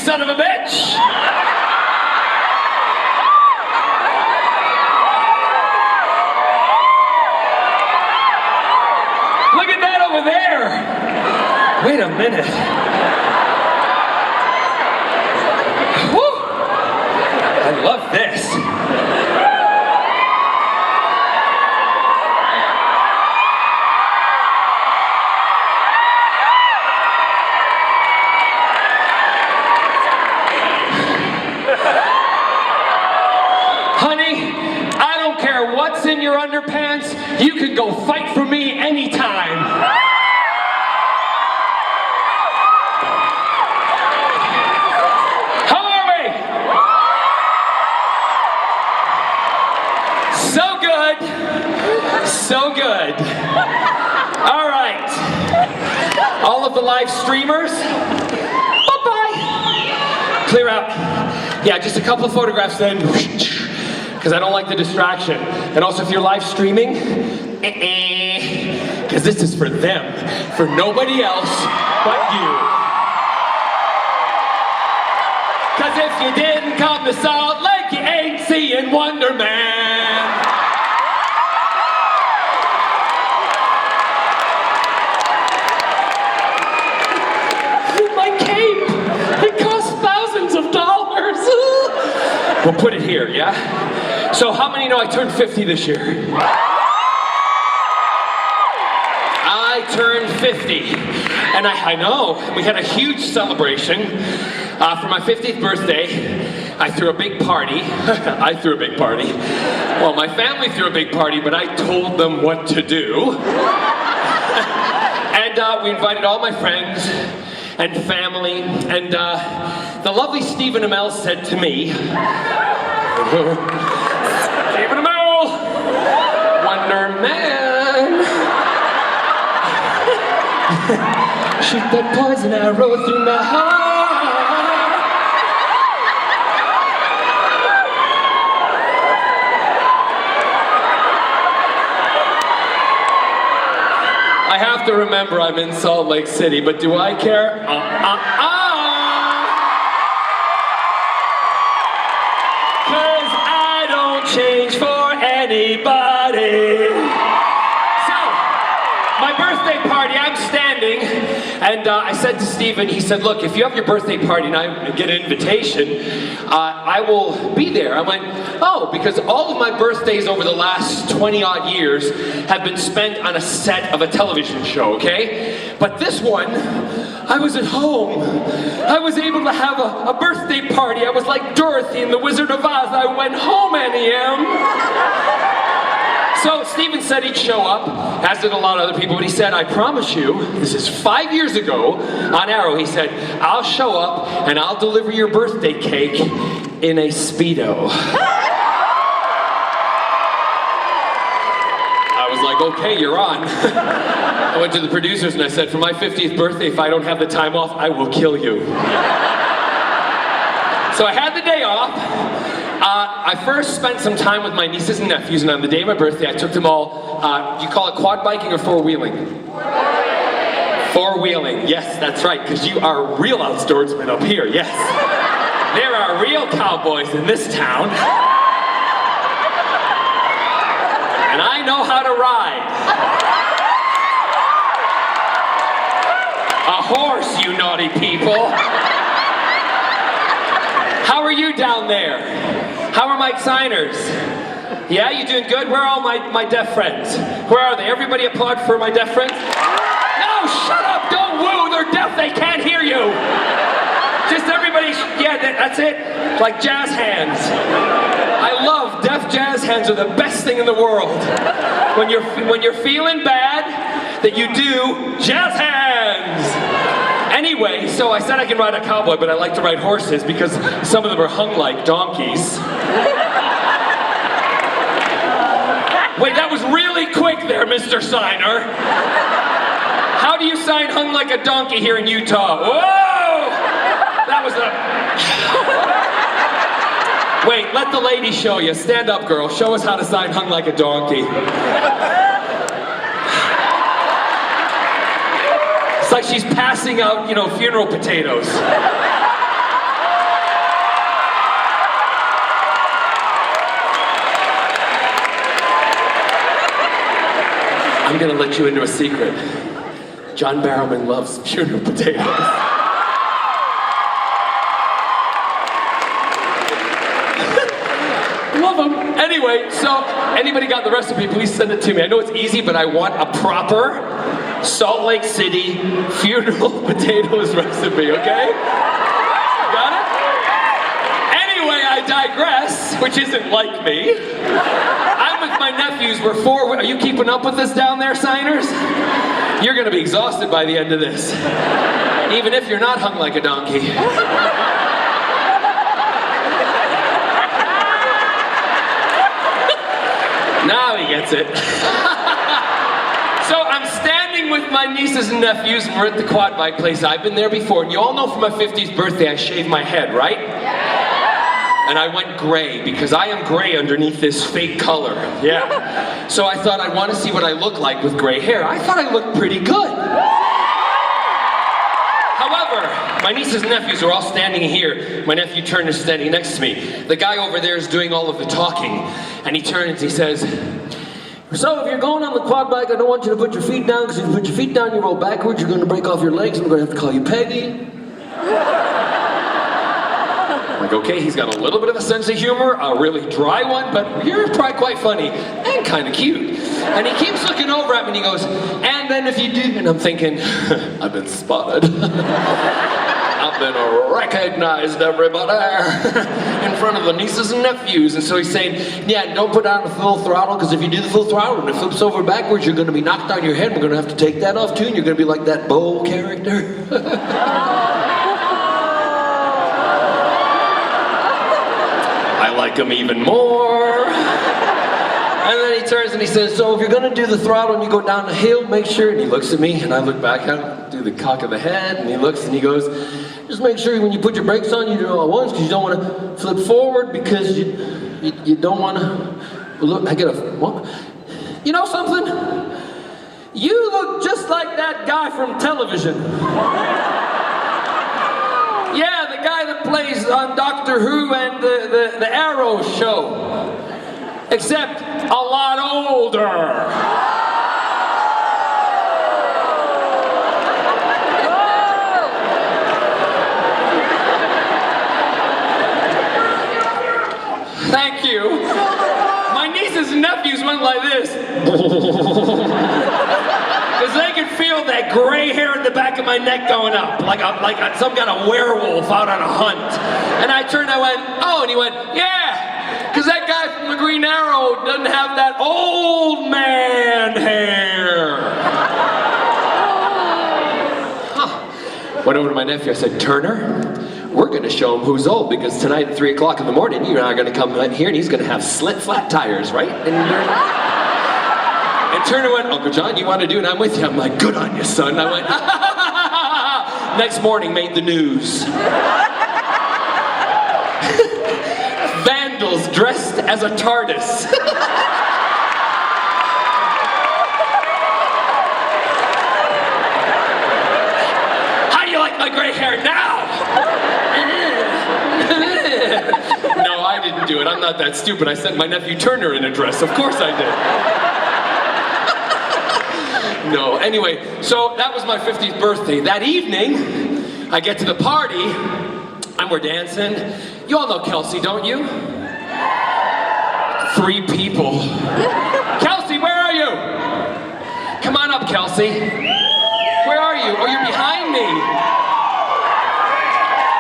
son of a bitch! Look at that over there! Wait a minute. Whew. I love this. Honey, I don't care what's in your underpants. You can go fight for me anytime. How are we? So good. So good. All right. All of the live streamers, bye-bye. Clear out. Yeah, just a couple of photographs then. Because I don't like the distraction. And also if you're live streaming, because this is for them, for nobody else but you. Because if you didn't come to Salt Lake, you ain't seeing Wonder Man. My cape, it costs thousands of dollars. We'll put it here, yeah? So how many know I turned 50 this year? I turned 50. And I know, we had a huge celebration for my 50th birthday. I threw a big party. I threw a big party. Well, my family threw a big party, but I told them what to do. And we invited all my friends and family. And the lovely Stephen Amell said to me, Stephen Amell, Wonder Man. Shoot that poison arrow through my heart. I have to remember I'm in Salt Lake City, but do I care? Cause I don't change for anybody. So, my birthday party, I'm standing, and I said to Stephen, he said, look, if you have your birthday party and I get an invitation, I will be there. I went, oh, because all of my birthdays over the last 20-odd years have been spent on a set of a television show, okay? But this one, I was at home. I was able to have a birthday party. I was like Dorothy in The Wizard of Oz. I went home, NEM. So Stephen said he'd show up, as did a lot of other people, but he said, I promise you, this is 5 years ago on Arrow, he said, I'll show up and I'll deliver your birthday cake in a Speedo. I was like, okay, you're on. I went to the producers and I said, for my 50th birthday, if I don't have the time off, I will kill you. So I had the day off. I first spent some time with my nieces and nephews, and on the day of my birthday, I took them all, you call it quad biking or four-wheeling? Four-wheeling, yes, that's right, because you are real outdoorsmen up here, yes. There are real cowboys in this town. And I know how to ride. A horse, you naughty people. How are you down there? How are my signers? Yeah, you doing good? Where are all my deaf friends? Where are they? Everybody applaud for my deaf friends? No, shut up! Don't woo! They're deaf, they can't hear you! Just everybody, yeah, that's it. Like jazz hands. I love deaf jazz hands are the best thing in the world. When you're feeling bad, that you do jazz hands! Anyway, so I said I can ride a cowboy, but I like to ride horses because some of them are hung like donkeys. Wait, that was really quick there, Mr. Signer. How do you sign hung like a donkey here in Utah? Whoa! That was a... Wait, let the lady show you. Stand up, girl. Show us how to sign hung like a donkey. It's like she's passing out, funeral potatoes. I'm gonna let you into a secret. John Barrowman loves funeral potatoes. Love them. Anyway, so anybody got the recipe, please send it to me. I know it's easy, but I want a proper Salt Lake City funeral potatoes recipe, okay? Got it? Anyway, I digress, which isn't like me. I'm with my nephews. We're four. Are you keeping up with this down there, signers? You're gonna be exhausted by the end of this. Even if you're not hung like a donkey. Now he gets it. So I'm standing with my nieces and nephews, and we're at the quad bike place. I've been there before, and you all know for my 50th birthday I shaved my head, right? And I went gray, because I am gray underneath this fake color. Yeah. So I thought I'd want to see what I look like with gray hair. I thought I looked pretty good. However, my nieces and nephews are all standing here. My nephew Turner is standing next to me. The guy over there is doing all of the talking. And he turns and he says, so if you're going on the quad bike, I don't want you to put your feet down, because if you put your feet down, you roll backwards, you're going to break off your legs, and we're going to have to call you Peggy. Like, okay, he's got a little bit of a sense of humor, a really dry one, but you're probably quite funny and kind of cute. And he keeps looking over at me and he goes, and then if you do, and I'm thinking, I've been spotted. I've been recognized, everybody, in front of the nieces and nephews. And so he's saying, yeah, don't put on the full throttle, because if you do the full throttle and it flips over backwards, you're going to be knocked on your head. We're going to have to take that off too, and you're going to be like that Bo character. I like him even more. And then he turns and he says, so if you're gonna do the throttle and you go down the hill, make sure, and he looks at me, and I look back at him, do the cock of the head, and he looks and he goes, just make sure when you put your brakes on, you do it all at once, because you don't want to flip forward, because you don't want to, look, I get a, what? You know something? You look just like that guy from television. Yeah, the guy that plays on Doctor Who and the Arrow show. Except a lot older. Thank you. My nieces and nephews went like this. Because they could feel that gray hair in the back of my neck going up, like some kind of werewolf out on a hunt. And I turned, I went, oh, and he went, yeah. Because that guy from the Green Arrow doesn't have that old man hair. Huh. Went over to my nephew, I said, Turner, we're going to show him who's old, because tonight at 3 o'clock in the morning, you're not going to come here and he's going to have slit flat tires, right? And Turner went, Uncle John, you want to do it? I'm with you. I'm like, good on you, son. I went, next morning, made the news. Vandals dressed as a TARDIS. How do you like my gray hair now? No, I didn't do it. I'm not that stupid. I sent my nephew Turner in a dress. Of course I did. No, anyway, so that was my 50th birthday. That evening, I get to the party, and we're dancing. You all know Kelsey, don't you? 3 people. Kelsey, where are you? Come on up, Kelsey. Where are you? Oh, you're behind me.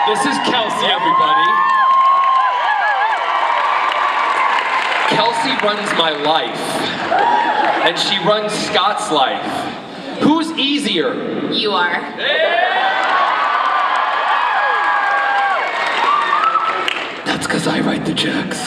This is Kelsey, everybody. Kelsey runs my life. And she runs Scott's life. Who's easier? You are. That's because I write the checks.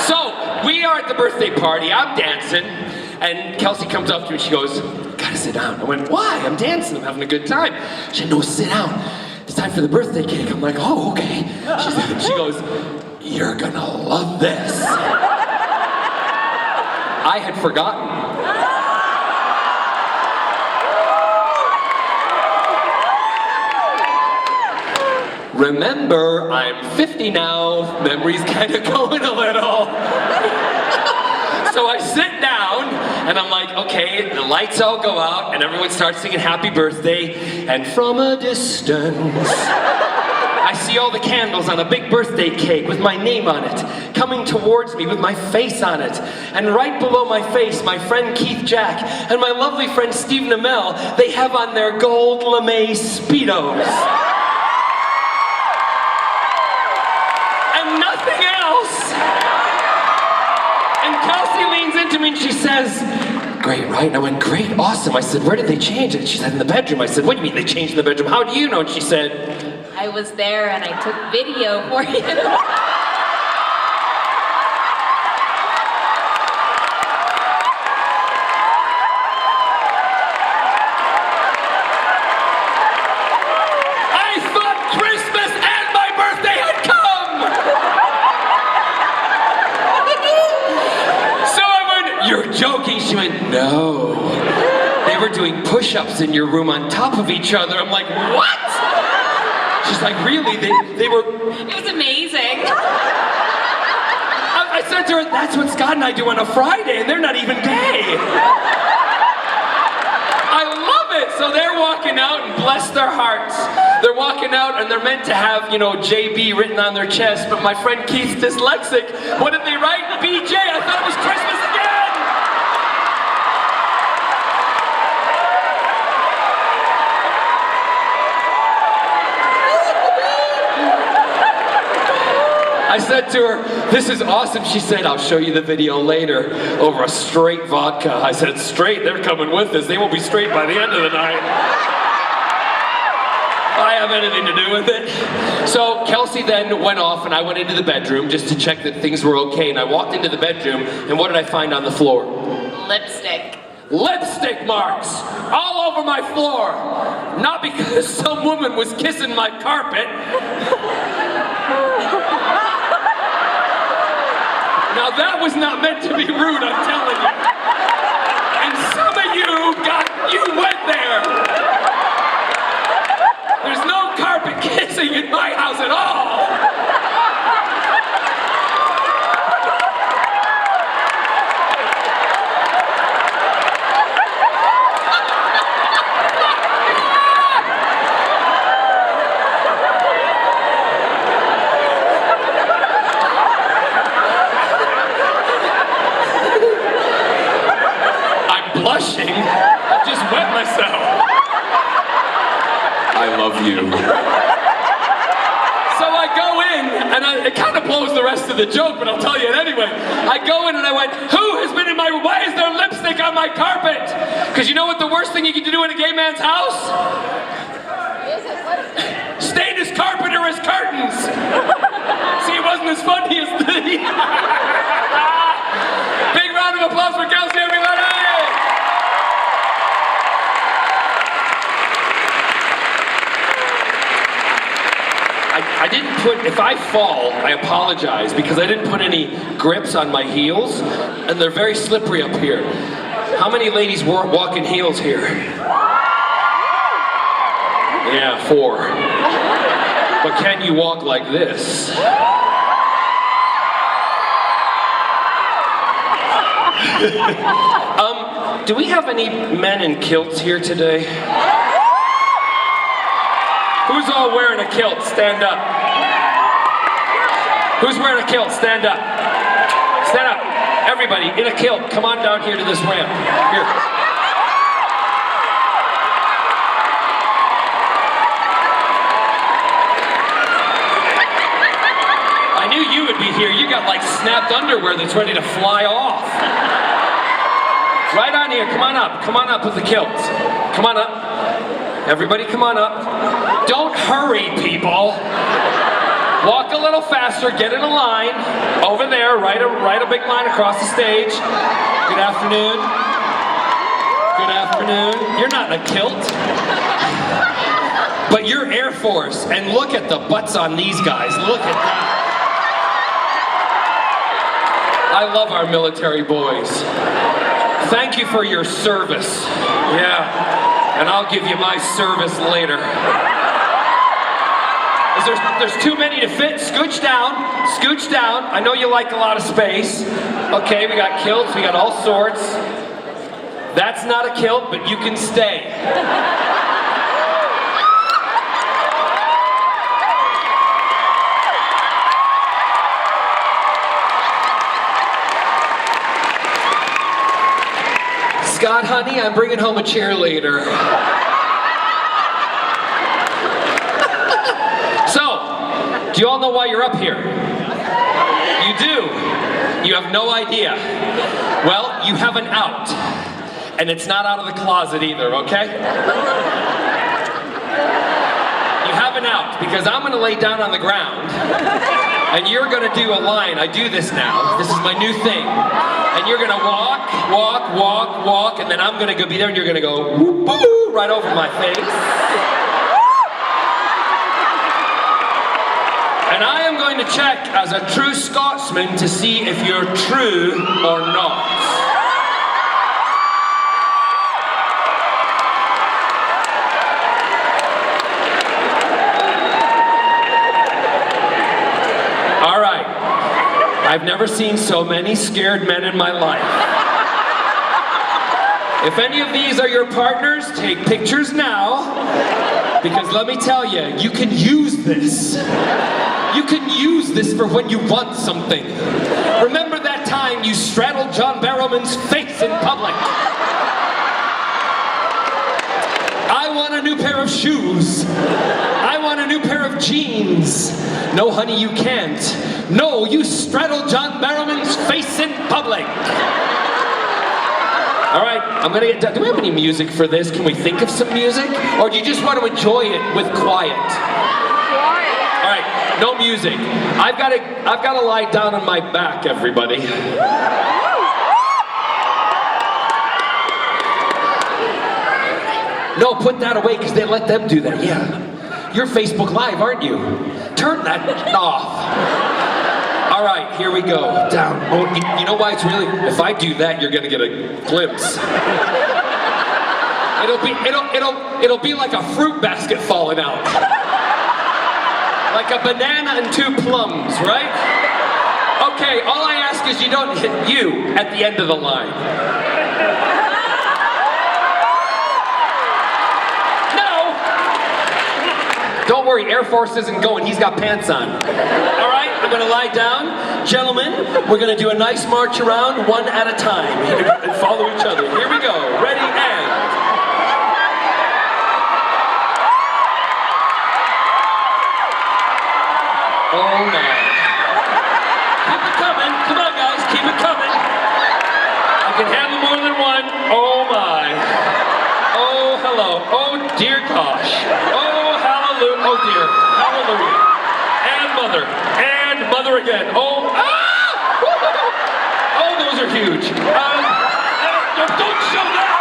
So, we are at the birthday party, I'm dancing, and Kelsey comes up to me and she goes, gotta sit down. I went, why? I'm dancing, I'm having a good time. She said, no, sit down. It's time for the birthday cake. I'm like, oh, okay. She goes, you're gonna love this. I had forgotten. Remember, I'm 50 now, memory's kind of going a little. So I sit down, And I'm like, okay, the lights all go out, and everyone starts singing happy birthday. And from a distance, I see all the candles on a big birthday cake with my name on it, coming towards me with my face on it. And right below my face, my friend Keith Jack and my lovely friend Steve Namel, they have on their gold lame Speedos. And nothing else. And Kelsey leans into me and she says, great, right? And I went, great, awesome. I said, where did they change it? She said, in the bedroom. I said, what do you mean they changed in the bedroom? How do you know? And she said, I was there and I took video for you. I thought Christmas and my birthday had come! So I went, you're joking? She went, no. They were doing push-ups in your room on top of each other. I'm like, what? She's like, really? They were... It was amazing. I said to her, that's what Scott and I do on a Friday, and they're not even gay. I love it. So they're walking out, and bless their hearts, they're walking out, and they're meant to have, you know, JB written on their chest, but my friend Keith's dyslexic. What did they write? BJ. I thought it was Christmas again. I said to her, this is awesome. She said, I'll show you the video later over a straight vodka. I said, straight? They're coming with us. They won't be straight by the end of the night. I have anything to do with it. So Kelsey then went off and I went into the bedroom just to check that things were okay. And I walked into the bedroom and what did I find on the floor? Lipstick. Lipstick marks all over my floor. Not because some woman was kissing my carpet. Now that was not meant to be rude, I'm telling you. And some of you went there. There's no carpet kissing in my house at all. Blushing, I just wet myself. I love you. So I go in, and it kind of blows the rest of the joke, but I'll tell you it anyway. I go in and I went, who has been in my, why is there lipstick on my carpet? Because you know what the worst thing you can do in a gay man's house? Stain his carpet or his curtains. See, it wasn't as funny as the... Big round of applause for Kelsey, everybody! I didn't put, if I fall, I apologize because I didn't put any grips on my heels and they're very slippery up here. How many ladies walk in heels here? Yeah, 4. But can you walk like this? Do we have any men in kilts here today? Who's all wearing a kilt? Stand up. Who's wearing a kilt? Stand up. Stand up. Everybody in a kilt, come on down here to this ramp. Here. I knew you would be here. You got like snapped underwear that's ready to fly off. Right on here. Come on up. Come on up with the kilt. Come on up. Everybody come on up. Don't hurry, people. Walk a little faster, get in a line. Over there, write a big line across the stage. Good afternoon. Good afternoon. You're not in a kilt. But you're Air Force, and look at the butts on these guys. Look at that. I love our military boys. Thank you for your service. Yeah. And I'll give you my service later. There's too many to fit. Scooch down. Scooch down. I know you like a lot of space. Okay, we got kilts. We got all sorts. That's not a kilt, but you can stay. Scott, honey, I'm bringing home a cheerleader. So, do you all know why you're up here? You do. You have no idea. Well, you have an out. And it's not out of the closet either, okay? You have an out, because I'm gonna lay down on the ground, and you're gonna do a line. I do this now. This is my new thing. And you're gonna walk, walk, walk, walk, and then I'm gonna go be there, and you're gonna go whoop, boo, right over my face. And I am going to check as a true Scotsman to see if you're true or not. All right. I've never seen so many scared men in my life. If any of these are your partners, take pictures now, because let me tell you, you can use this. You can use this for when you want something. Remember that time you straddled John Barrowman's face in public? I want a new pair of shoes. I want a new pair of jeans. No, honey, you can't. No, you straddled John Barrowman's face in public. All right, I'm gonna get done. Do we have any music for this? Can we think of some music? Or do you just want to enjoy it with quiet? All right, no music. I've got to lie down on my back, everybody. No, put that away, because they let them do that. Yeah. You're Facebook Live, aren't you? Turn that off. All right, here we go. Down. Oh, you know why it's really? If I do that, you're gonna get a glimpse. It'll be like a fruit basket falling out. Like a banana and two plums, right? Okay, all I ask is you don't hit you at the end of the line. No! Don't worry, Air Force isn't going, he's got pants on. All right, I'm gonna lie down. Gentlemen, we're gonna do a nice march around, one at a time, and follow each other. Here we go, ready, and... Oh no. Keep it coming. Come on, guys. Keep it coming. I can handle more than one. Oh my. Oh, hello. Oh, dear gosh. Oh, hallelujah. Oh, dear. Hallelujah. And mother. And mother again. Oh, ah! Oh, those are huge. Don't show that.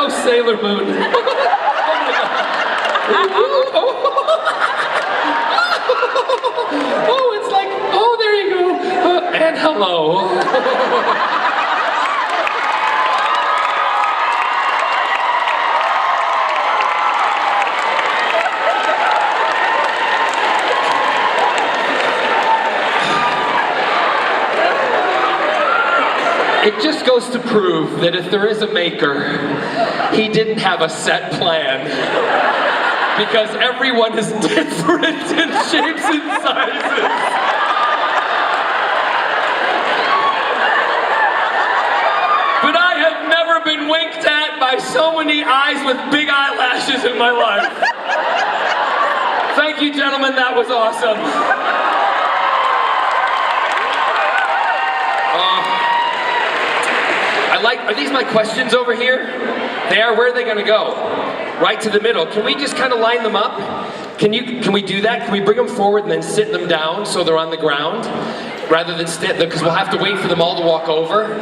Oh, Sailor Moon. Oh my God. Oh, it's like, oh, there you go. And hello. It just goes to prove that if there is a maker, he didn't have a set plan. Because everyone is different in shapes and sizes. But I have never been winked at by so many eyes with big eyelashes in my life. Thank you, gentlemen, that was awesome. Are these my questions over here? They are. Where are they going to go? Right to the middle. Can we just kind of line them up? Can we do that? Can we bring them forward and then sit them down so they're on the ground? Rather than because we'll have to wait for them all to walk over.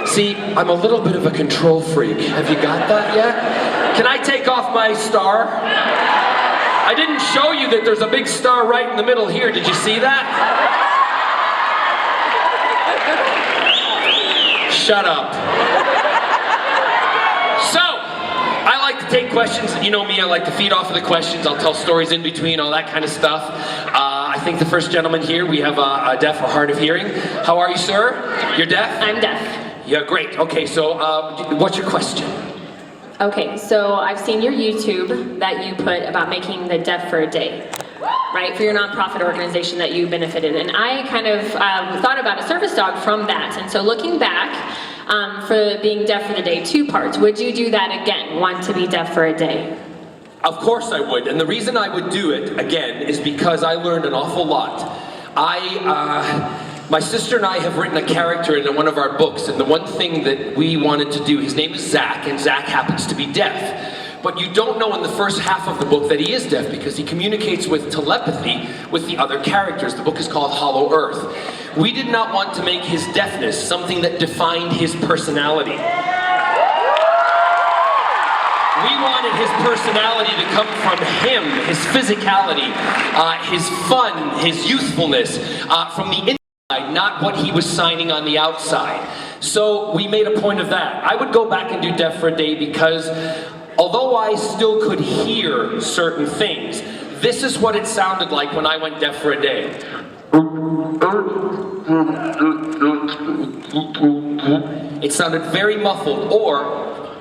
See, I'm a little bit of a control freak. Have you got that yet? Can I take off my star? I didn't show you that there's a big star right in the middle here. Did you see that? Shut up. So, I like to take questions. You know me, I like to feed off of the questions. I'll tell stories in between, all that kind of stuff. I think the first gentleman here, we have a deaf or hard of hearing. How are you, sir? You're deaf? I'm deaf. Yeah, great. Okay, so what's your question? Okay, so I've seen your YouTube that you put about making the Deaf for a Day, right? For your nonprofit organization that you benefited. And I kind of thought about a service dog from that. And so looking back, for being deaf for the day, 2 parts. Would you do that again? Want to be deaf for a day? Of course I would, and the reason I would do it, again, is because I learned an awful lot. My sister and I have written a character in one of our books, and the one thing that we wanted to do, his name is Zach, and Zach happens to be deaf. But you don't know in the first half of the book that he is deaf because he communicates with telepathy with the other characters. The book is called Hollow Earth. We did not want to make his deafness something that defined his personality. We wanted his personality to come from him, his physicality, his fun, his youthfulness, from the inside, not what he was signing on the outside. So we made a point of that. I would go back and do Deaf for a Day because although I still could hear certain things, this is what it sounded like when I went deaf for a day. It sounded very muffled, or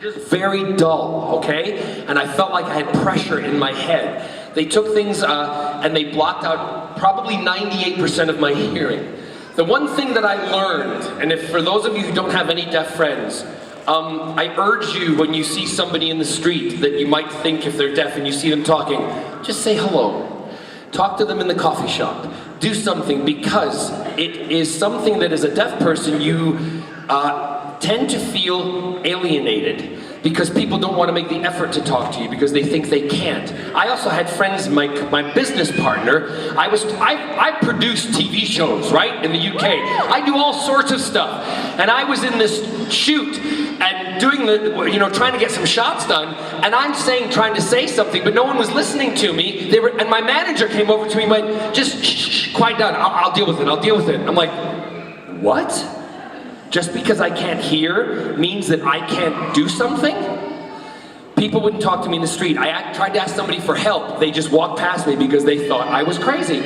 just very dull, okay? And I felt like I had pressure in my head. They took things and they blocked out probably 98% of my hearing. The one thing that I learned, and if for those of you who don't have any deaf friends, I urge you when you see somebody in the street that you might think if they're deaf and you see them talking, just say hello. Talk to them in the coffee shop. Do something, because it is something that as a deaf person you tend to feel alienated because people don't want to make the effort to talk to you because they think they can't. I also had friends, my business partner, I produced TV shows, right, in the UK. I do all sorts of stuff. And I was in this shoot and doing trying to get some shots done, and I'm trying to say something, but no one was listening to me. And my manager came over to me and went, just shh, quiet down, I'll deal with it. I'm like, what? Just because I can't hear means that I can't do something? People wouldn't talk to me in the street. I tried to ask somebody for help. They just walked past me because they thought I was crazy.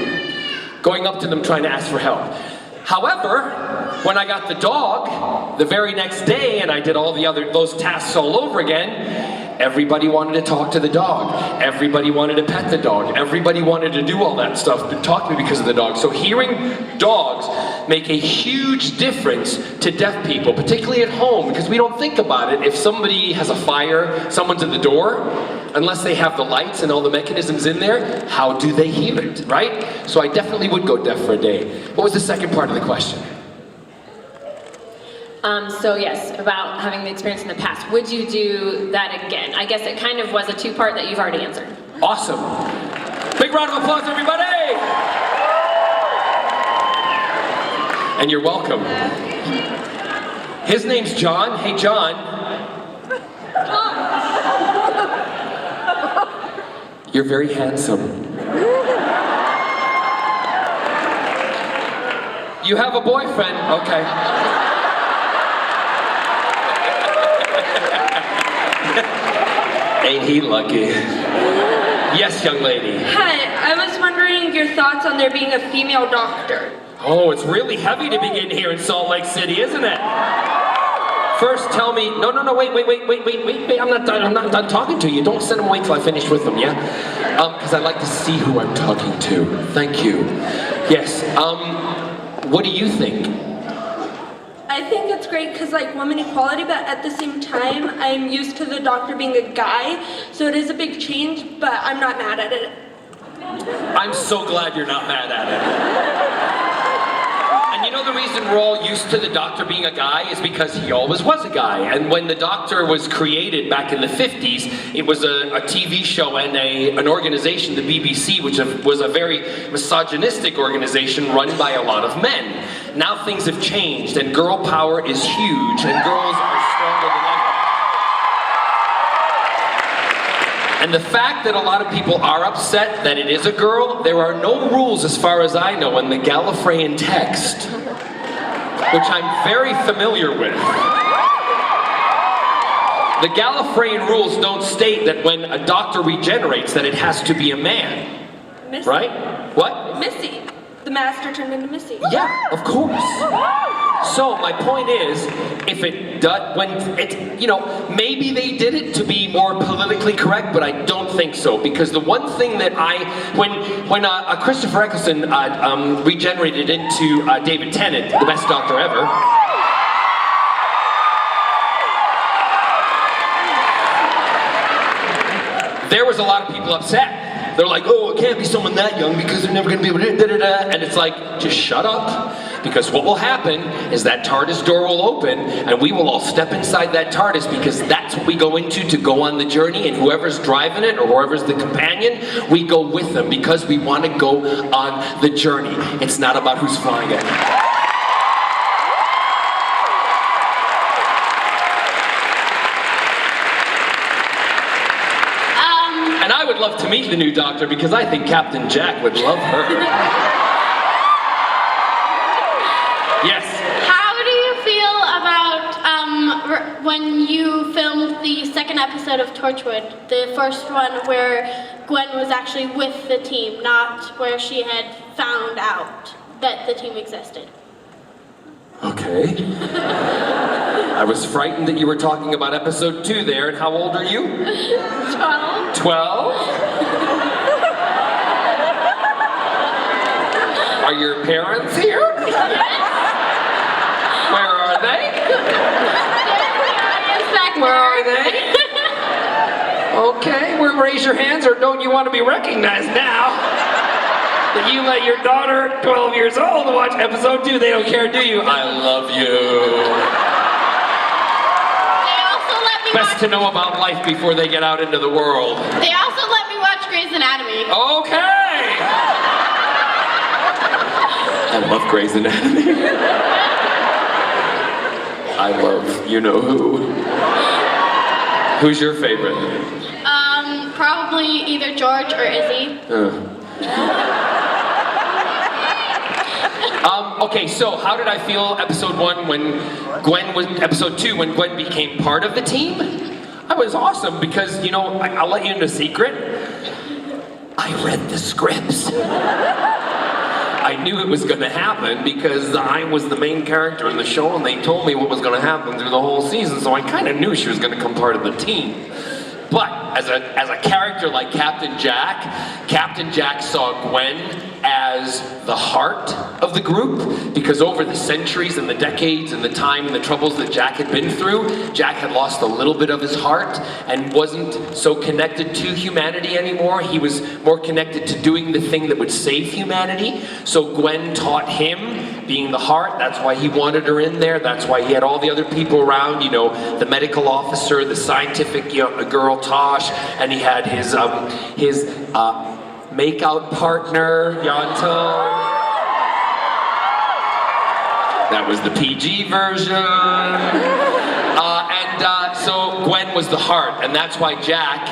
Going up to them trying to ask for help. However, when I got the dog, the very next day, and I did all those tasks all over again, everybody wanted to talk to the dog. Everybody wanted to pet the dog. Everybody wanted to do all that stuff, but talk to me because of the dog. So hearing dogs make a huge difference to deaf people, particularly at home, because we don't think about it. If somebody has a fire, someone's at the door, unless they have the lights and all the mechanisms in there, how do they hear it, right? So I definitely would go deaf for a day. What was the second part of the question? So yes, about having the experience in the past. Would you do that again? I guess it kind of was a 2-part that you've already answered. Awesome. Big round of applause, everybody! And you're welcome. His name's John. Hey, John. You're very handsome. You have a boyfriend? Okay. Ain't he lucky? Yes, young lady. Hi, I was wondering your thoughts on there being a female doctor. Oh, it's really heavy to begin here in Salt Lake City, isn't it? First tell me, no, wait, I'm not done talking to you. Don't send them away till I finish with them, yeah? Because I like to see who I'm talking to. Thank you. Yes, what do you think? I think it's great because women equality, but at the same time, I'm used to the doctor being a guy, so it is a big change, but I'm not mad at it. I'm so glad you're not mad at it. And you know the reason we're all used to the doctor being a guy is because he always was a guy. And when the doctor was created back in the 50s, it was a TV show and an organization, the BBC, which was a very misogynistic organization run by a lot of men. Now things have changed and girl power is huge and girls are stronger than ever. And the fact that a lot of people are upset that it is a girl, there are no rules as far as I know in the Gallifreyan text, which I'm very familiar with. The Gallifreyan rules don't state that when a doctor regenerates that it has to be a man, Missy. right? What? Missy. The master turned into Missy. Yeah, of course. So my point is, if it does, when it, maybe they did it to be more politically correct, but I don't think so, because the one thing that when Christopher Eccleston regenerated into David Tennant, the best doctor ever. There was a lot of people upset. They're like, oh, it can't be someone that young because they're never going to be able to da-da-da. And it's like, just shut up. Because what will happen is that TARDIS door will open and we will all step inside that TARDIS because that's what we go into to go on the journey, and whoever's driving it or whoever's the companion, we go with them because we want to go on the journey. It's not about who's flying it. And I would love to meet the new doctor because I think Captain Jack would love her. Yes. How do you feel about when you filmed the second episode of Torchwood, the first one where Gwen was actually with the team, not where she had found out that the team existed? Okay. I was frightened that you were talking about episode 2 there, and how old are you? 12. 12? Are your parents here? Where are they? Where are they? Okay, well, raise your hands, or don't you want to be recognized now? That you let your daughter, 12 years old, watch episode 2. They don't care, do you? I love you. They also let me Best to know about life before they get out into the world. They also let me watch Grey's Anatomy. Okay! I love Grey's Anatomy. I love you-know-who. Who's your favorite? Probably either George or Izzy. Okay, so how did I feel episode 1 when episode 2 when Gwen became part of the team? I was awesome because, I'll let you into a secret. I read the scripts. I knew it was going to happen because I was the main character in the show and they told me what was going to happen through the whole season, so I kind of knew she was going to become part of the team. But as a character like Captain Jack saw Gwen as the heart of the group, because over the centuries and the decades and the time and the troubles that Jack had been through, Jack had lost a little bit of his heart and wasn't so connected to humanity anymore. He was more connected to doing the thing that would save humanity. So Gwen taught him being the heart. That's why he wanted her in there. That's why he had all the other people around, the medical officer, the scientific girl Tosh, and he had his make-out partner, Yanto. That was the PG version. So Gwen was the heart, and that's why Jack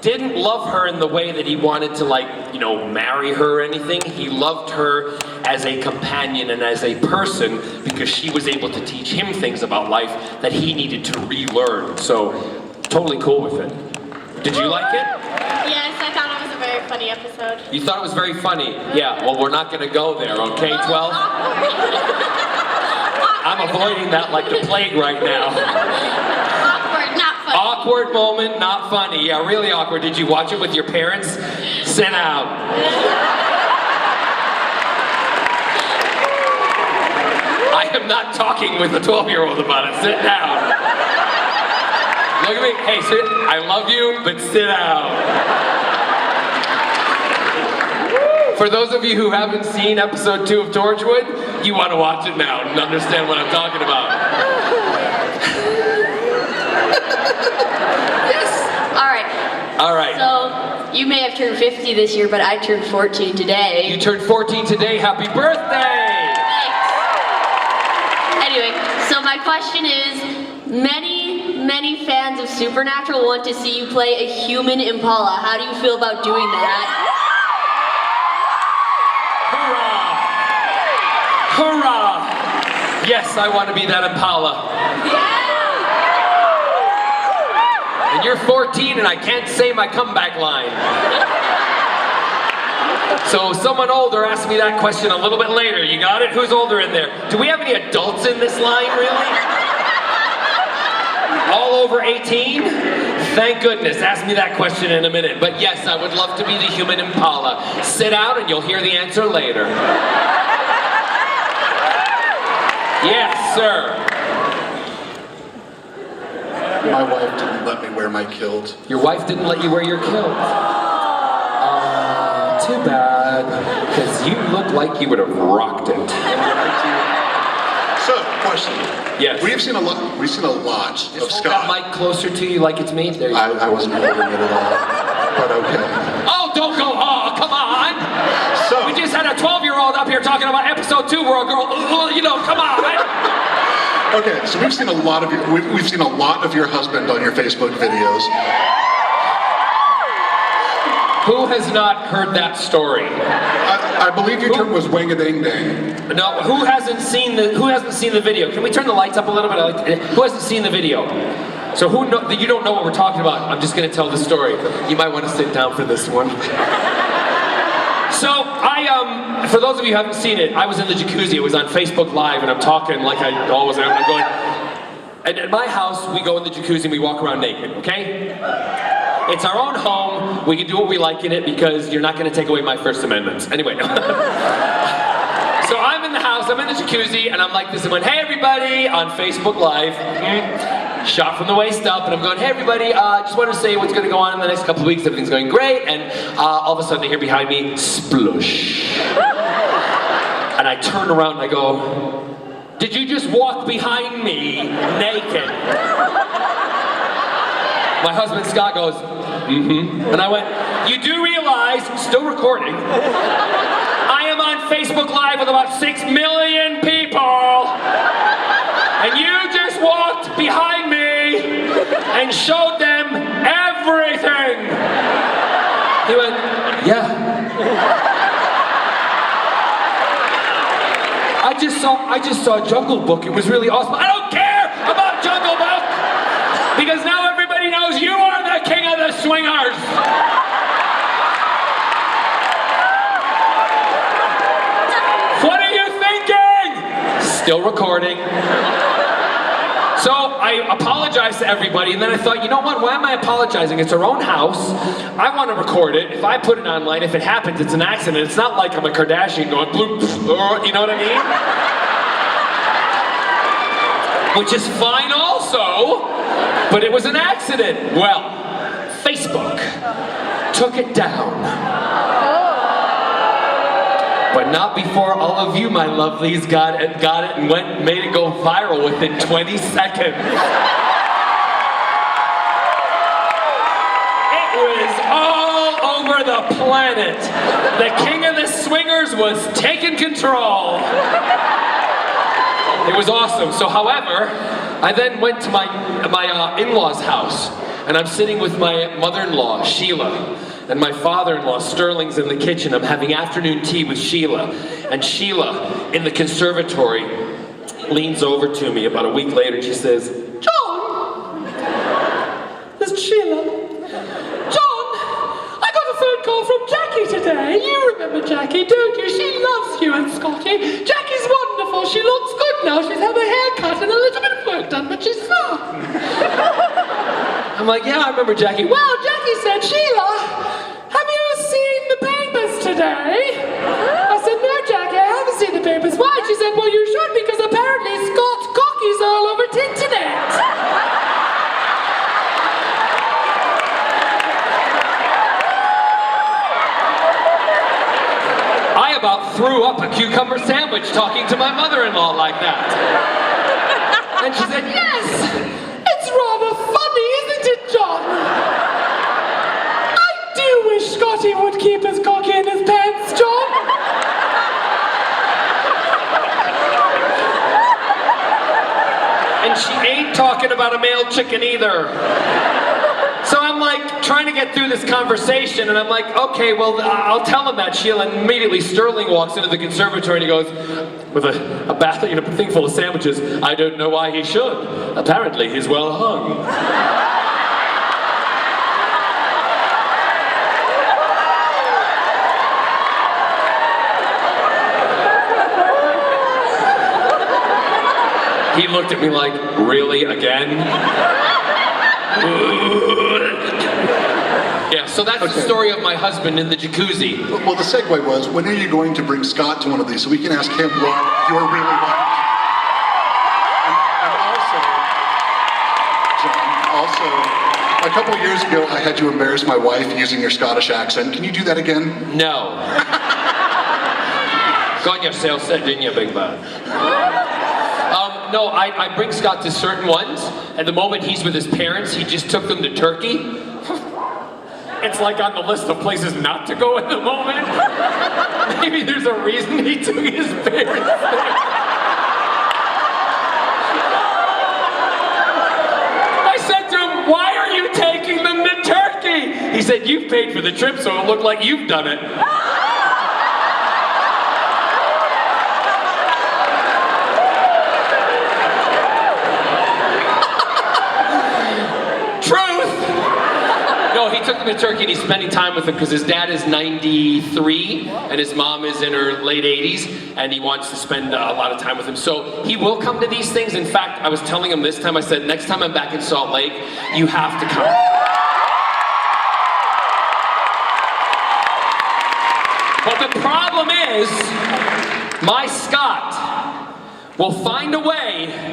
didn't love her in the way that he wanted to, marry her or anything. He loved her as a companion and as a person because she was able to teach him things about life that he needed to relearn. So, totally cool with it. Did you like it? Yes, I thought it was a very funny episode. You thought it was very funny? Yeah, well, we're not going to go there, okay, 12? I'm avoiding that like the plague right now. Awkward, not funny. Awkward moment, not funny. Yeah, really awkward. Did you watch it with your parents? Sit down. I am not talking with a 12-year-old about it. Sit down. Look at me. Hey, sit. I love you, but sit down. For those of you who haven't seen episode 2 of Torchwood, you want to watch it now and understand what I'm talking about. All right. So, you may have turned 50 this year, but I turned 14 today. You turned 14 today. Happy birthday! Thanks. Anyway, so my question is, many fans of Supernatural want to see you play a human Impala. How do you feel about doing that? Hurrah! Yes, I want to be that Impala. And you're 14 and I can't say my comeback line. So someone older asked me that question a little bit later. You got it? Who's older in there? Do we have any adults in this line, really? All over 18? Thank goodness. Ask me that question in a minute. But yes, I would love to be the human Impala. Sit out and you'll hear the answer later. Yes, sir. My wife didn't let me wear my kilt. Your wife didn't let you wear your kilt. Too bad. Because you look like you would have rocked it. So, question. Yes. We've seen a lot of Just hold that Scott. mic closer to you like it's me. There you go. I wasn't holding it at all, but okay. Oh, don't go, oh, come on. So, We just had a 12-year-old up here talking about episode 2 where a girl, come on. okay, so we've seen a lot of we've seen a lot of your husband on your Facebook videos. Who has not heard that story? I believe your term was wang-a-ding-ding. No, who hasn't seen the video? Can we turn the lights up a little bit? Who hasn't seen the video? So you don't know what we're talking about. I'm just gonna tell the story. You might want to sit down for this one. So for those of you who haven't seen it, I was in the jacuzzi. It was on Facebook Live, and I'm talking like I always am. I'm going. And at my house, we go in the jacuzzi and we walk around naked. Okay? It's our own home. We can do what we like in it because you're not going to take away my First Amendments. Anyway. So I'm in the house. I'm in the jacuzzi, and I'm like this. I'm going, hey everybody, on Facebook Live. Shot from the waist up, and I'm going, hey everybody, just want to say what's going to go on in the next couple of weeks. Everything's going great, and all of a sudden I hear behind me, splush. And I turn around and I go, did you just walk behind me naked? My husband Scott goes, mm-hmm. And I went, you do realize, still recording, I am on Facebook Live with about 6 million people. And you just walked behind me and showed them everything. He went, yeah. I just saw Jungle Book. It was really awesome. I don't care about Jungle Book because now everybody knows you are the king of the swingers. What are you thinking? Still recording. So I apologized to everybody, and then I thought, you know what? Why am I apologizing? It's our own house. I want to record it. If I put it online, if it happens, it's an accident. It's not like I'm a Kardashian going bloop, you know what I mean? Which is fine also, but it was an accident. Well, Facebook took it down. But not before all of you, my lovelies, got it and made it go viral within 20 seconds. It was all over the planet. The king of the swingers was taking control. It was awesome. So, however, I then went to my in-laws' house, and I'm sitting with my mother-in-law, Sheila. And my father-in-law, Sterling's in the kitchen. I'm having afternoon tea with Sheila. And Sheila, in the conservatory, leans over to me about a week later and she says, John! This is Sheila. John! I got a phone call from Jackie today. You remember Jackie, don't you? She loves you and Scotty. Jackie's wonderful. She looks good now. She's had her hair cut and a little bit of work done, but she's fine. I'm like, yeah, I remember Jackie. Well, Jackie said, Sheila, have you seen the papers today? I said, no, Jackie, I haven't seen the papers. Why? She said, well, you should, because apparently Scott's cocky's all over the internet. I about threw up a cucumber sandwich talking to my mother-in-law like that. And she said, yes, it's rather funny, isn't it, John? I do wish Scotty would keep his cocky in his pants, John. And she ain't talking about a male chicken either. So I'm like trying to get through this conversation, and I'm like, okay, well, I'll tell him that, Sheila. And immediately Sterling walks into the conservatory and he goes, with a thing full of sandwiches, I don't know why he should. Apparently he's well hung. He looked at me like, really, again? Yeah, so that's the story of my husband in the jacuzzi. Well, the segue was, when are you going to bring Scott to one of these so we can ask him what you're really like? And also, a couple of years ago, I had you embarrass my wife using your Scottish accent. Can you do that again? No. Got yourself said, didn't you, big man? No, I bring Scott to certain ones, and the moment he's with his parents, he just took them to Turkey. It's like on the list of places not to go at the moment. Maybe there's a reason he took his parents there. I said to him, why are you taking them to Turkey? He said, you've paid for the trip, so it'll look like you've done it. No, he took them to Turkey and he's spending time with them because his dad is 93 and his mom is in her late 80s and he wants to spend a lot of time with him. So he will come to these things. In fact, I was telling him this time, I said, next time I'm back in Salt Lake, you have to come. But the problem is, my Scott will find a way.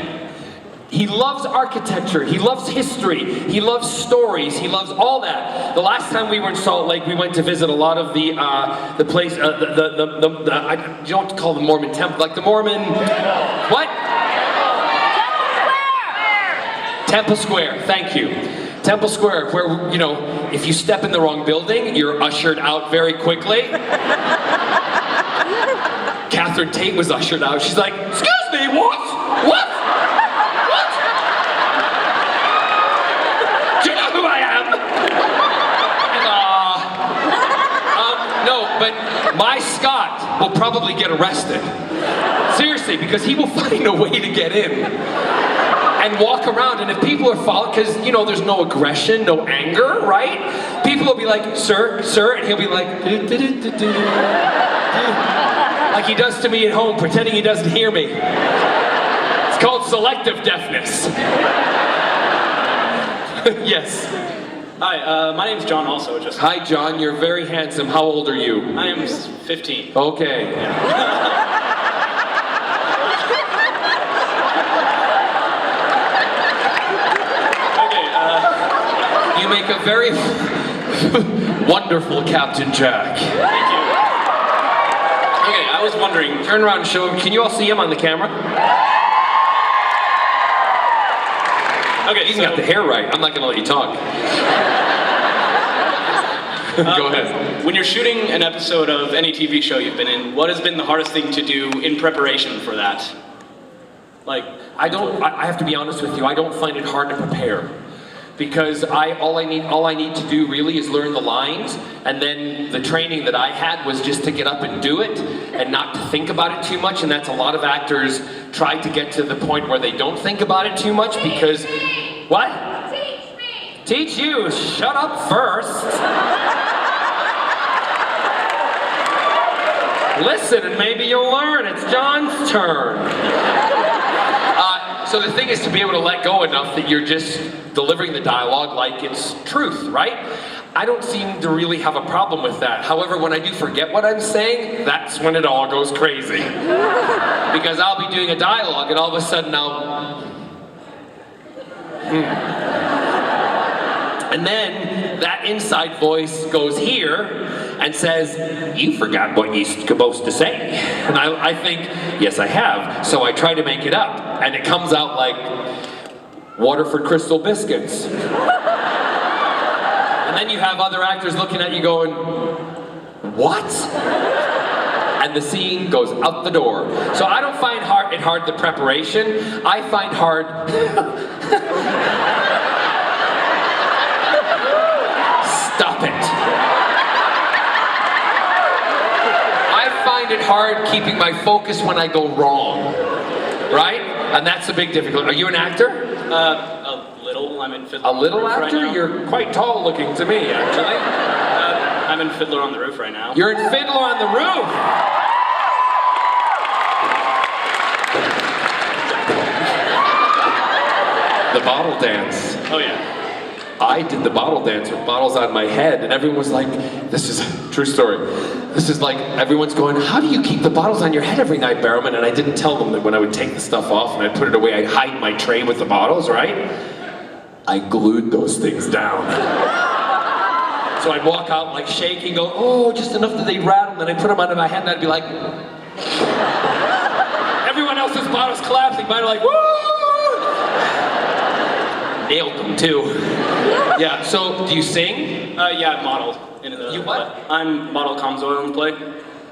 He loves architecture, he loves history, he loves stories, he loves all that. The last time we were in Salt Lake, we went to visit a lot of the place, I don't call them Mormon temple, like the Mormon, what? Temple Square, thank you. Temple Square, where, you know, if you step in the wrong building, you're ushered out very quickly. Catherine Tate was ushered out. She's like, excuse me, what? What? Do you know who I am? No, but my Scott will probably get arrested. Seriously, because he will find a way to get in. And walk around, and if people are following, because, you know, there's no aggression, no anger, right? People will be like, sir, sir, and he'll be like, like he does to me at home, pretending he doesn't hear me. It's called selective deafness. Yes. Hi, my name's John also. Hi, John, you're very handsome. How old are you? I am 15. Okay. You make a very wonderful Captain Jack. Thank you. Okay, I was wondering. Turn around and show him. Can you all see him on the camera? Okay, He's got the hair right. I'm not going to let you talk. Go ahead. When you're shooting an episode of any TV show you've been in, what has been the hardest thing to do in preparation for that? Like, I have to be honest with you. I don't find it hard to prepare. Because all I need to do really is learn the lines, and then the training that I had was just to get up and do it, and not to think about it too much, and that's a lot of actors try to get to the point where they don't think about it too much because, what? Teach me! Teach you, shut up first. Listen and maybe you'll learn, it's John's turn. So the thing is to be able to let go enough that you're just delivering the dialogue like it's truth, right? I don't seem to really have a problem with that. However, when I do forget what I'm saying, that's when it all goes crazy. Because I'll be doing a dialogue and all of a sudden And then that inside voice goes here and says, you forgot what you're supposed to say. And I think, yes, I have. So I try to make it up. And it comes out like Waterford Crystal Biscuits. And then you have other actors looking at you going, what? And the scene goes out the door. So I don't find it hard the preparation. I find hard... Stop it. I find it hard keeping my focus when I go wrong. Right? And that's a big difficulty. Are you an actor? A little. I'm in Fiddler A on the little Roof right actor? now. You're quite tall looking to me, actually. I'm in Fiddler on the Roof right now. You're in Fiddler on the Roof. The bottle dance. Oh yeah. I did the bottle dance with bottles on my head, and everyone was like, this is a true story. This is like, everyone's going, how do you keep the bottles on your head every night, Barrowman? And I didn't tell them that when I would take the stuff off and I'd put it away, I'd hide my tray with the bottles, right? I glued those things down. So I'd walk out like shaking, go, oh, just enough that they'd rattle, and then I'd put them under my head and I'd be like, everyone else's bottles collapsing, mine are like, woo! Nailed them too. Yeah, so do you sing? Yeah, I model. In the, You what? I'm model comms oil in play.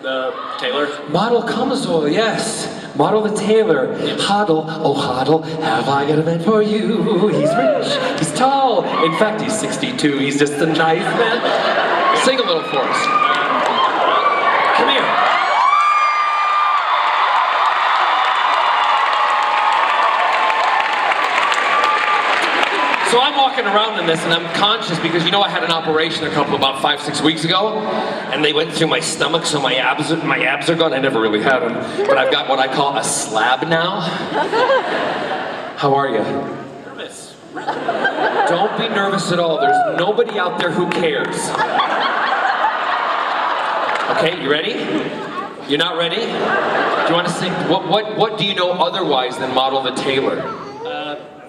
The Taylor. Model Commodore, yes. Model the Taylor. Hoddle, oh Hoddle, have I got a man for you? He's rich, he's tall. In fact, he's 62. He's just a nice man. Sing a little for us. Come here. So I'm walking around in this and I'm conscious because you know I had an operation about 5-6 weeks ago, and they went through my stomach, so my abs are gone. I never really had them, but I've got what I call a slab now. How are you? Nervous. Don't be nervous at all. There's nobody out there who cares. Okay, you ready? You're not ready? Do you want to sing? What do you know otherwise than Model the Taylor?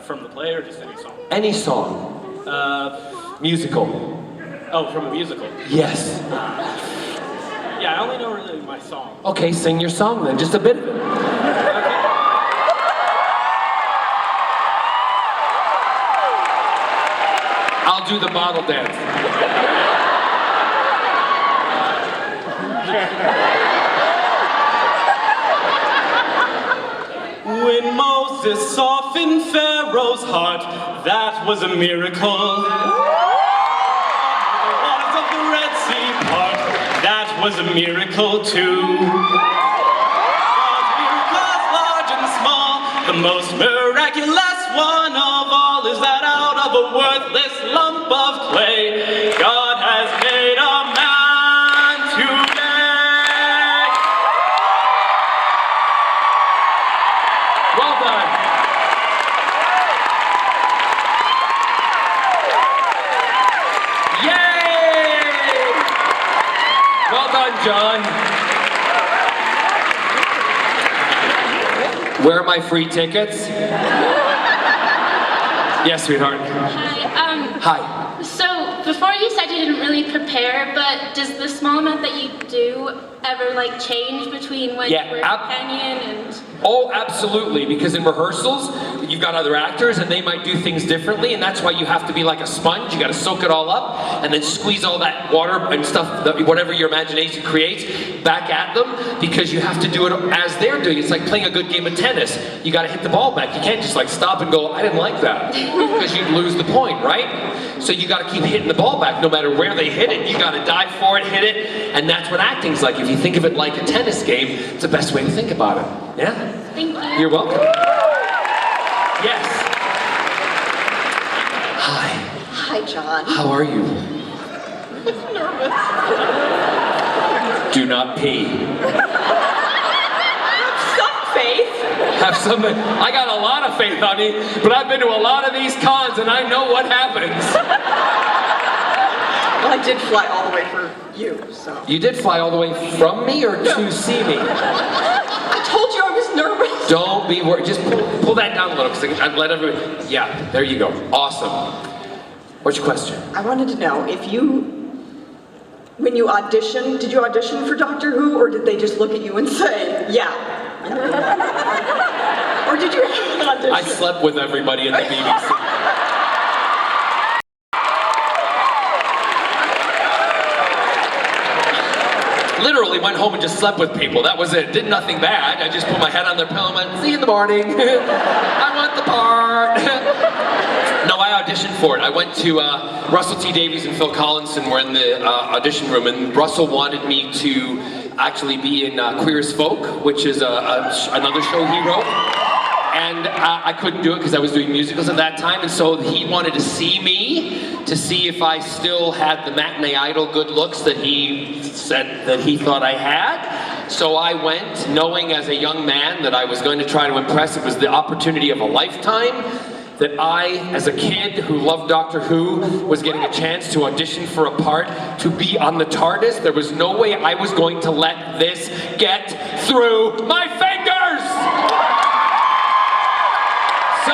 From the play or just any song? Any song. Musical. Oh, from a musical. Yes. Yeah, I only know really my song. Okay, sing your song then, just a bit of it. I'll do the bottle dance. When Moses softened Pharaoh's heart, that was a miracle. The waters of the Red Sea part, that was a miracle too. God's miracles, large and small, the most miraculous one of all is that out of a worthless lump of clay, God has made a man today. Well done. Yay! Well done, John. Where are my free tickets? Yes, sweetheart. Hi. Hi. So before you said you didn't really prepare, but does the small amount that you do ever like change between when Yeah, you were companion and? Oh, absolutely, because in rehearsals, you've got other actors and they might do things differently, and that's why you have to be like a sponge. You gotta soak it all up and then squeeze all that water and stuff, whatever your imagination creates, back at them, because you have to do it as they're doing. It's like playing a good game of tennis. You gotta hit the ball back. You can't just like stop and go, I didn't like that, because you'd lose the point, right? So you gotta keep hitting the ball back no matter where they hit it. You gotta dive for it, hit it, and that's what acting's like. If you think of it like a tennis game, it's the best way to think about it. Yeah? Thank you. You're welcome. Yes. Hi. Hi, John. How are you? Nervous. Do not pee. Some faith. Have some. I got a lot of faith, honey, but I've been to a lot of these cons and I know what happens. Well, I did fly all the way for you, so. You did fly all the way from me or to see me? I told you I was nervous. Don't be worried. Just pull that down a little, because I'd let everybody. Yeah, there you go. Awesome. What's your question? I wanted to know if when you auditioned, did you audition for Doctor Who, or did they just look at you and say, yeah? Or did you have an audition? I slept with everybody in the BBC. Literally went home and just slept with people. That was it. Did nothing bad. I just put my head on their pillow and went, see you in the morning. I want the part. No, I auditioned for it. I went to Russell T Davies and Phil Collinson were in the audition room, and Russell wanted me to actually be in Queer as Folk, which is another show he wrote. And I couldn't do it because I was doing musicals at that time, and so he wanted to see me to see if I still had the matinee idol good looks that he said that he thought I had. So I went knowing as a young man that I was going to try to impress. It was the opportunity of a lifetime. that I, as a kid who loved Doctor Who, was getting a chance to audition for a part, to be on the TARDIS. There was no way I was going to let this get through my fingers! So,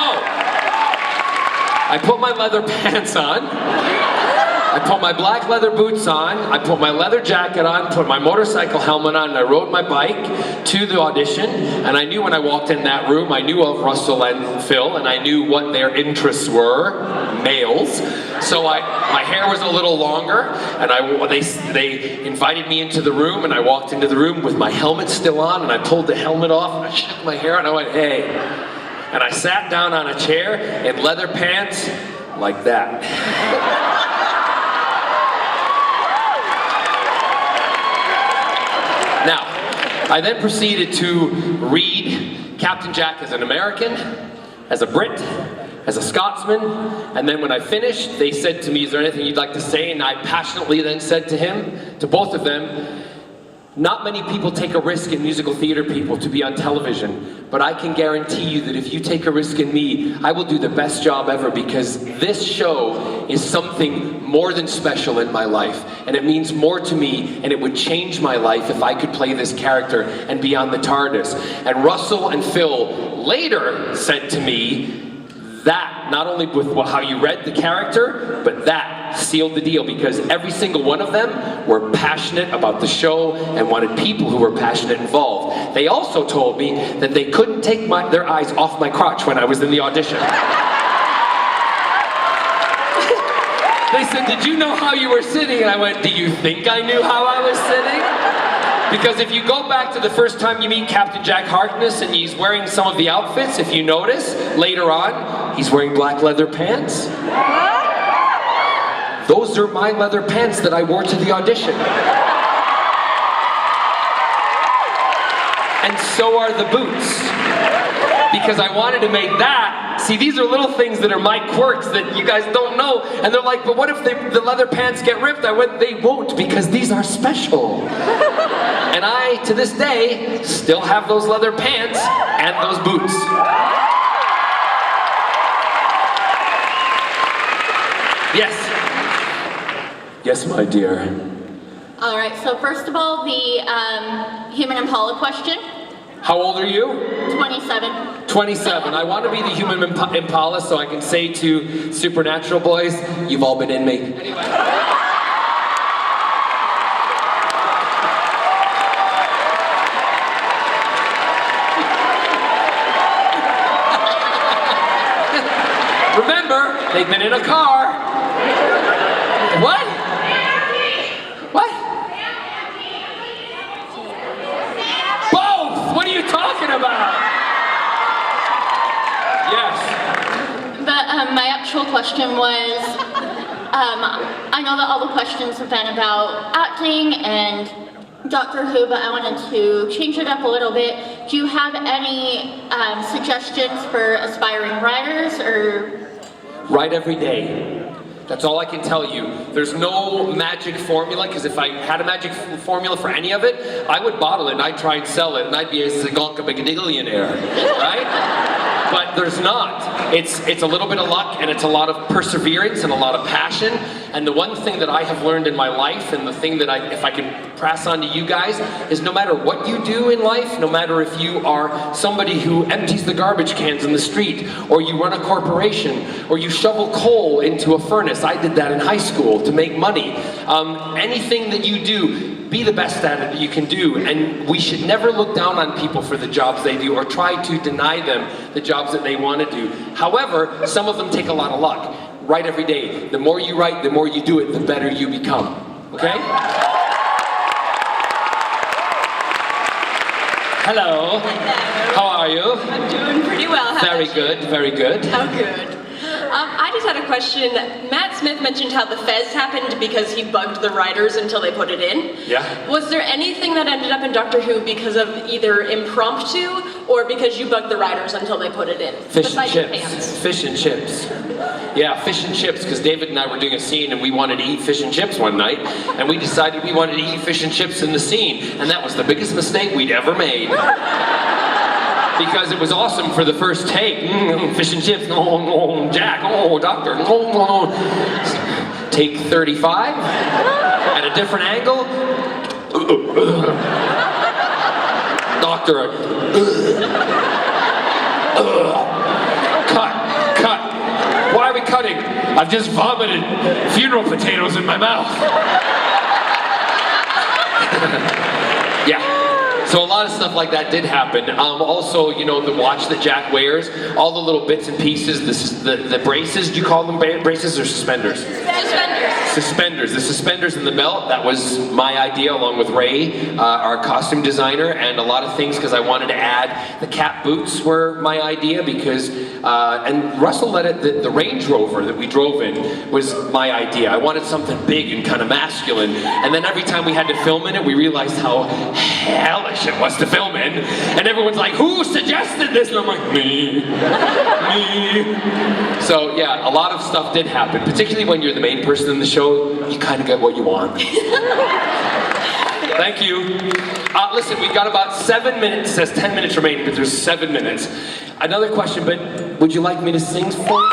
I put my leather pants on, I put my black leather boots on, I put my leather jacket on, put my motorcycle helmet on, and I rode my bike to the audition. And I knew when I walked in that room, I knew of Russell and Phil, and I knew what their interests were, males. So my hair was a little longer, and they invited me into the room, and I walked into the room with my helmet still on, and I pulled the helmet off, and I shook my hair, and I went, hey. And I sat down on a chair in leather pants like that. Now, I then proceeded to read Captain Jack as an American, as a Brit, as a Scotsman, and then when I finished, they said to me, is there anything you'd like to say? And I passionately then said to him, to both of them, not many people take a risk in musical theater, people, to be on television, but I can guarantee you that if you take a risk in me, I will do the best job ever, because this show is something more than special in my life, and it means more to me, and it would change my life if I could play this character and be on the TARDIS. And Russell and Phil later said to me that, not only with how you read the character, but that sealed the deal, because every single one of them were passionate about the show and wanted people who were passionate involved. They also told me that they couldn't take their eyes off my crotch when I was in the audition. They said, did you know how you were sitting? And I went, do you think I knew how I was sitting? Because if you go back to the first time you meet Captain Jack Harkness and he's wearing some of the outfits, if you notice, later on, he's wearing black leather pants. Those are my leather pants that I wore to the audition. And so are the boots. Because I wanted to make that, see, these are little things that are my quirks that you guys don't know. And they're like, but what if the leather pants get ripped? I went, they won't, because these are special. And I, to this day, still have those leather pants and those boots. Yes. Yes, my dear. All right, so first of all, the Human Impala question. How old are you? 27. 27. I want to be the Human Impala so I can say to Supernatural boys, you've all been in me. Anyway. Remember, they've been in a car. What? What? Both! What are you talking about? Yes. But my actual question was, I know that all the questions have been about acting and Doctor Who, but I wanted to change it up a little bit. Do you have any suggestions for aspiring writers, or? Write every day. That's all I can tell you. There's no magic formula, because if I had a magic formula for any of it, I would bottle it and I'd try and sell it and I'd be a Zagonka Bigadillionaire, right? But there's not. It's a little bit of luck, and it's a lot of perseverance and a lot of passion. And the one thing that I have learned in my life, and the thing that if I can pass on to you guys, is no matter what you do in life, no matter if you are somebody who empties the garbage cans in the street, or you run a corporation, or you shovel coal into a furnace. I did that in high school to make money. Anything that you do, be the best at it that you can do. And we should never look down on people for the jobs they do, or try to deny them the jobs that they want to do. However, some of them take a lot of luck. Write every day. The more you write, the more you do it, the better you become. Okay? Hello. Hello. How are you? I'm doing pretty well. How Very about you? good, very good. Oh, good. I just had a question. Matt Smith mentioned how the Fez happened because he bugged the writers until they put it in. Yeah. Was there anything that ended up in Doctor Who because of either impromptu or because you bugged the writers until they put it in? Fish and Besides your chips. pants. Fish and chips. Yeah, fish and chips, because David and I were doing a scene and we wanted to eat fish and chips one night, and we decided we wanted to eat fish and chips in the scene, and that was the biggest mistake we'd ever made. because it was awesome for the first take. Fish and chips, Jack, doctor. Take 35, at a different angle. Doctor, cut. Why are we cutting? I've just vomited funeral potatoes in my mouth. Yeah. So a lot of stuff like that did happen. Also, you know, the watch that Jack wears, all the little bits and pieces, the braces, do you call them braces or suspenders? Suspenders. The suspenders and the belt, that was my idea along with Ray, our costume designer, and a lot of things because I wanted to add. The cap boots were my idea because, and Russell let it, the Range Rover that we drove in was my idea. I wanted something big and kind of masculine. And then every time we had to film in it, we realized how hellish it was to film in. And everyone's like, who suggested this? And I'm like, me. So yeah, a lot of stuff did happen, particularly when you're the main person in the show, you kind of get what you want. Thank you. Listen, we've got about 7 minutes. It says 10 minutes remaining, but there's 7 minutes. Another question, but would you like me to sing for you?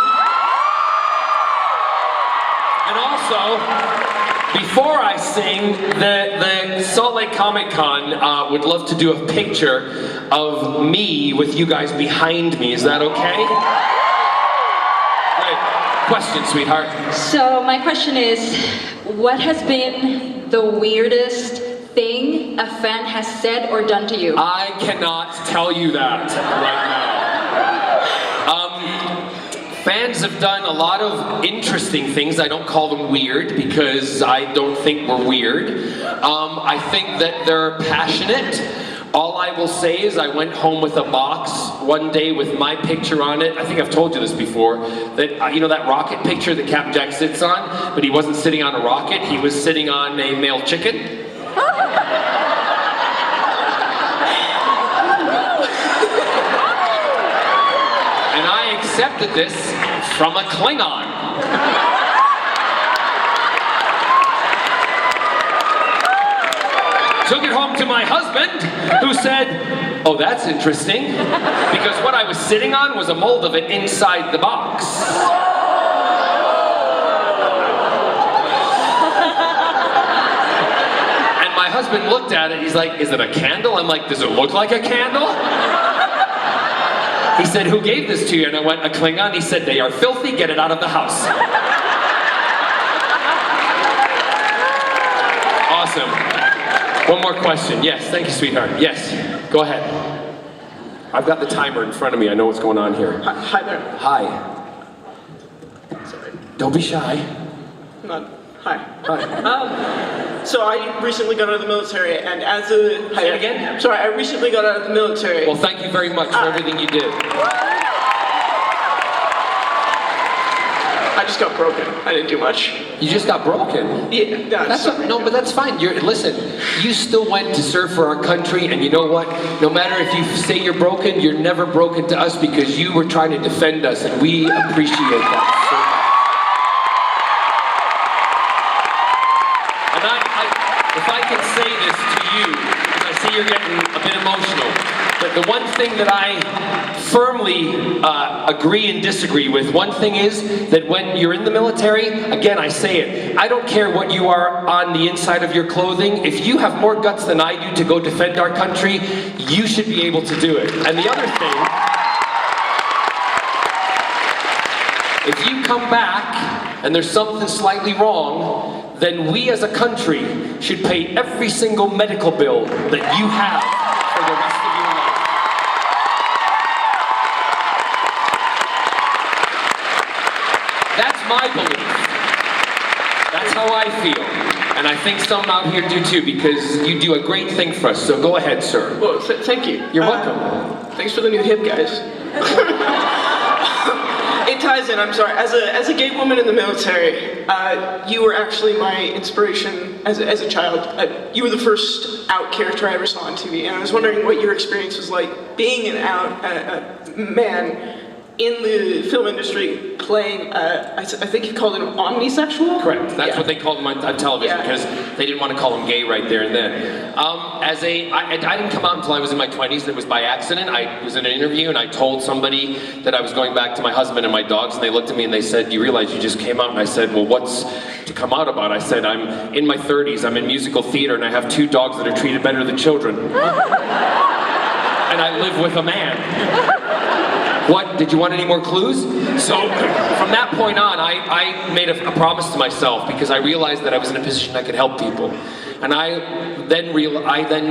And also, before I sing, the Salt Lake Comic Con would love to do a picture of me with you guys behind me. Is that okay? Great. Question, sweetheart. So my question is, what has been the weirdest thing a fan has said or done to you? I cannot tell you that right now. Fans have done a lot of interesting things. I don't call them weird because I don't think we're weird. I think that they're passionate. All I will say is I went home with a box one day with my picture on it. I think I've told you this before, that you know that rocket picture that Captain Jack sits on, but he wasn't sitting on a rocket, he was sitting on a male chicken. And I accepted this from a Klingon. Took it home to my husband, who said, oh, that's interesting, because what I was sitting on was a mold of it inside the box. And my husband looked at it, he's like, is it a candle? I'm like, does it look like a candle? He said, who gave this to you? And I went, a Klingon. He said, they are filthy, get it out of the house. Awesome. One more question. Yes, thank you, sweetheart. Yes, go ahead. I've got the timer in front of me. I know what's going on here. Hi there. Hi. Sorry. Don't be shy. Hi. Hi. So I recently got out of the military, and as a... Say it again? Sorry, I recently got out of the military. Well, thank you very much for everything you did. I just got broken. I didn't do much. You just got broken? Yeah, no, That's sorry. no, but that's fine. Listen, you still went to serve for our country, and you know what? No matter if you say you're broken, you're never broken to us because you were trying to defend us, and we appreciate that so much. And if I can say this to you, because I see you're getting a bit emotional, but the one thing that I firmly agree and disagree with, one thing is that when you're in the military, again, I say it, I don't care what you are on the inside of your clothing. If you have more guts than I do to go defend our country, you should be able to do it. And the other thing, if you come back and there's something slightly wrong, then we as a country should pay every single medical bill that you have for the rest of your life. That's my belief. That's how I feel. And I think some out here do too, because you do a great thing for us. So go ahead, sir. Well, thank you. You're welcome. Thanks for the new hip, guys. It ties in, I'm sorry. As a gay woman in the military, you were actually my inspiration as a child. You were the first out character I ever saw on TV, and I was wondering what your experience was like being an out man in the film industry playing, I think you called him omnisexual? Correct. That's Yeah. what they called him on television Yeah. because they didn't want to call him gay right there and then. I didn't come out until I was in my 20s. It was by accident. I was in an interview and I told somebody that I was going back to my husband and my dogs, and they looked at me and they said, "You realize you just came out?" And I said, "Well, what's to come out about?" I said, "I'm in my 30s. I'm in musical theater and I have 2 dogs that are treated better than children." And I live with a man. What? Did you want any more clues? So from that point on, I made a promise to myself because I realized that I was in a position I could help people. And I then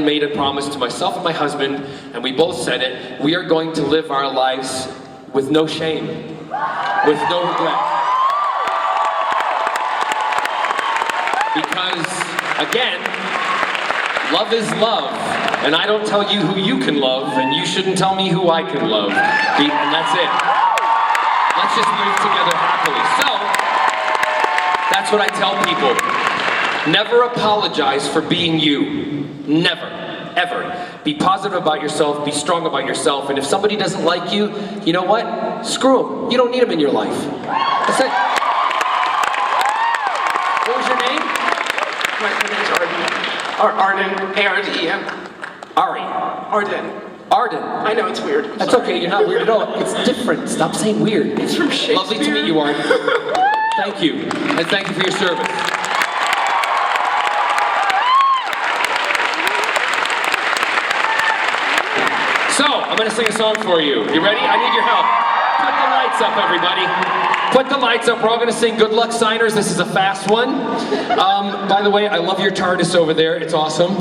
made a promise to myself and my husband, and we both said it, we are going to live our lives with no shame, with no regret. Because, again, love is love, and I don't tell you who you can love, and you shouldn't tell me who I can love. And that's it. Let's just live together happily. So, that's what I tell people. Never apologize for being you. Never, ever. Be positive about yourself, be strong about yourself, and if somebody doesn't like you, you know what? Screw them. You don't need them in your life. That's it. What was your name? My name's Arden. A-R-D-E-N. Ari. Arden. Arden. I know it's weird. I'm That's sorry. okay, you're not weird at all. It's different. Stop saying weird. It's from Shakespeare. Lovely to meet you, Arden. Thank you. And thank you for your service. So, I'm gonna sing a song for you. You ready? I need your help. Put the lights up, everybody. Put the lights up. We're all gonna sing Good Luck Signers. This is a fast one. By the way, I love your TARDIS over there. It's awesome.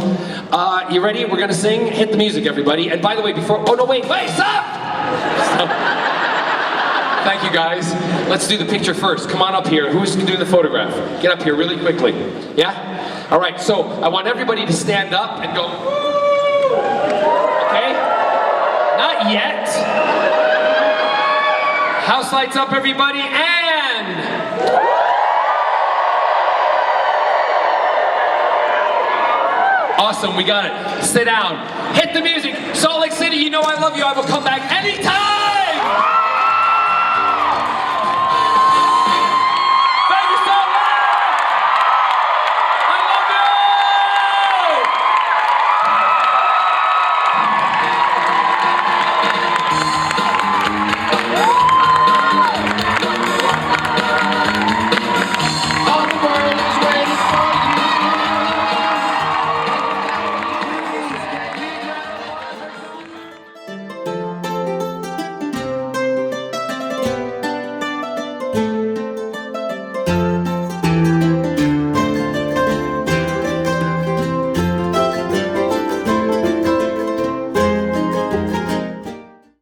You ready? We're gonna sing. Hit the music, everybody. And by the way, oh no, wait, stop! Thank you, guys. Let's do the picture first. Come on up here. Who's doing the photograph? Get up here really quickly. Yeah? All right, so I want everybody to stand up and go, okay? Not yet. House lights up, everybody, and... Awesome, we got it. Sit down. Hit the music. Salt Lake City, you know I love you. I will come back anytime!